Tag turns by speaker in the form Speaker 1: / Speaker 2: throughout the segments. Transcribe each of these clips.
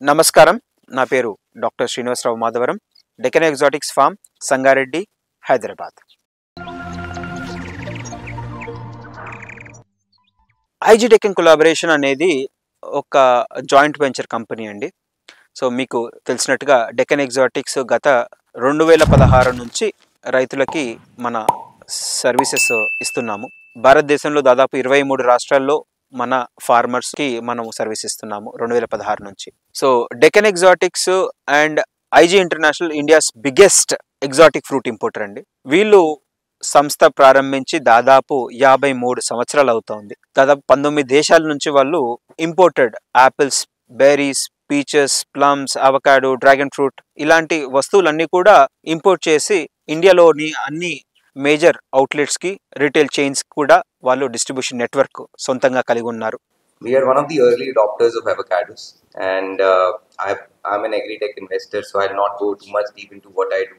Speaker 1: నమస్కారం. నా పేరు doctor Srinivasarao Madhavaram, Deccan exotics farm, Sangareddy, Hyderabad. IG Deccan collaboration అనేది ఒక జాయింట్ వెంచర్ కంపెనీ అండి. సో మీకు తెలిసినట్టుగా డెక్కన్ ఎగ్జాటిక్స్ గత 2016 నుంచి రైతులకి మన సర్వీసెస్ ఇస్తున్నాము. భారతదేశంలో దాదాపు 23 రాష్ట్రాల్లో మన ఫార్మర్స్కి మనం సర్వీస్ ఇస్తున్నాము 2016 నుంచి. So Deccan Exotics and IG international India's biggest exotic fruit importer అండి. వీళ్ళు సంస్థ ప్రారంభించి దాదాపు 53 సంవత్సరాలు అవుతోంది. దాదాపు 19 దేశాల నుంచి వాళ్ళు imported apples, berries, peaches, plums, avocado, dragon fruit ఇలాంటి వస్తువులన్నీ కూడా ఇంపోర్ట్ చేసి ఇండియాలోని అన్ని మేజర్ అవుట్లెట్స్ కి, రిటైల్ చైన్స్ కూడా వాళ్ళు డిస్ట్రిబ్యూషన్ నెట్వర్క్ సొంతంగా కలిగి ఉన్నారు.
Speaker 2: We are one of the early adopters of avocados, and I'm an agri-tech investor, so I'll not go too much deep into what I do,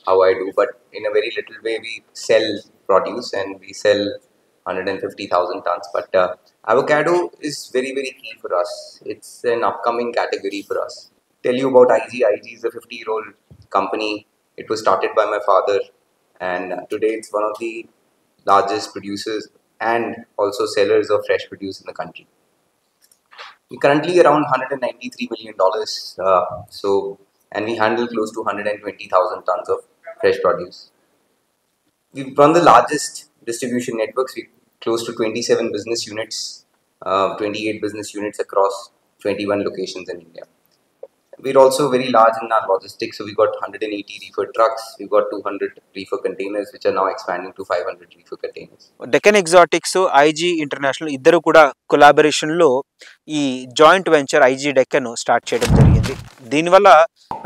Speaker 2: how I do, but in a very little way we sell produce and we sell 150,000 tons. But avocado is very, very key for us. It's an upcoming category for us. Tell you about IG. IG is a 50-year-old company. It was started by my father, and today it's one of the largest producers and also sellers of fresh produce in the country. We're currently around $193 million, and we handle close to 120,000 tons of fresh produce. We've run the largest distribution networks. We're close to 27 business units, 28 business units across 21 locations in India. We're also very large in our logistics, so we got 180 reefer trucks, we got 200 reefer containers, which are now expanding to 500 reefer containers.
Speaker 1: Deccan Exotics, IG international ఇద్దరు కూడా collaboration లో ఈ joint venture IG Deccan start చేయడం జరిగింది. దీనివల్ల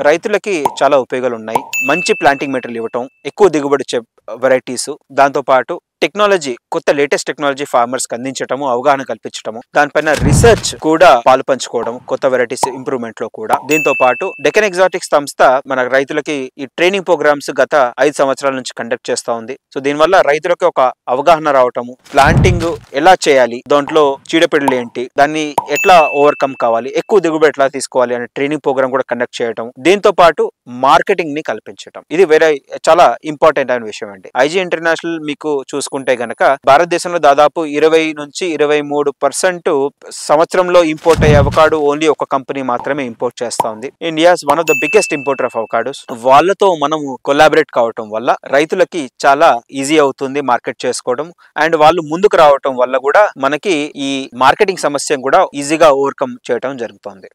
Speaker 1: రైతులకి చాలా ఉపయోగాలు ఉన్నాయి. మంచి ప్లాంటింగ్ మెటీరియల్ ఇవ్వటం, ఎక్కువ దిగుబడి వెరైటీస్, దాంతోపాటు టెక్నాలజీ, కొత్త లేటెస్ట్ టెక్నాలజీ ఫార్మర్స్ కి అందించటము, అవగాహన కల్పించటము, దానిపైన రీసెర్చ్ కూడా పాలు పంచుకోవడం, కొత్త వెరైటీస్ ఇంప్రూవ్మెంట్ లో కూడా. దీంతో పాటు డెక్కన్ ఎగ్జాటిక్స్ సంస్థ మన రైతులకి ఈ ట్రైనింగ్ ప్రోగ్రామ్స్ గత 5 సంవత్సరాల నుంచి కండక్ట్ చేస్తా ఉంది. సో దీనివల్ల రైతులకి ఒక అవగాహన రావటము, ప్లాంటింగ్ ఎలా చేయాలి, దాంట్లో చీడపీడలు ఏంటి, దాన్ని ఎట్లా ఓవర్కమ్ కావాలి, ఎక్కువ దిగుబడి ఎట్లా తీసుకోవాలి అనే ట్రైనింగ్ ప్రోగ్రామ్ కూడా కండక్ట్ చేయటం, దీంతో పాటు మార్కెటింగ్ ని కల్పించటం, ఇది వేరే చాలా ఇంపార్టెంట్ అయిన విషయం అండి. ఐజీ ఇంటర్నేషనల్ మీకు చూసుకుంటే గనక భారతదేశంలో దాదాపు 20 నుంచి 23% సంవత్సరంలో ఇంపోర్ట్ అయ్యే అవకాడో ఓన్లీ ఒక కంపెనీ మాత్రమే ఇంపోర్ట్ చేస్తా ఉంది. India's one of the biggest importer of avocados. వాళ్ళతో మనము కొలాబరేట్ కావటం వల్ల రైతులకి చాలా ఈజీ అవుతుంది మార్కెట్ చేసుకోవడం, అండ్ వాళ్ళు ముందుకు రావటం వల్ల కూడా మనకి ఈ మార్కెటింగ్ సమస్యను కూడా ఈజీగా ఓవర్కమ్ చేయడం జరుగుతుంది.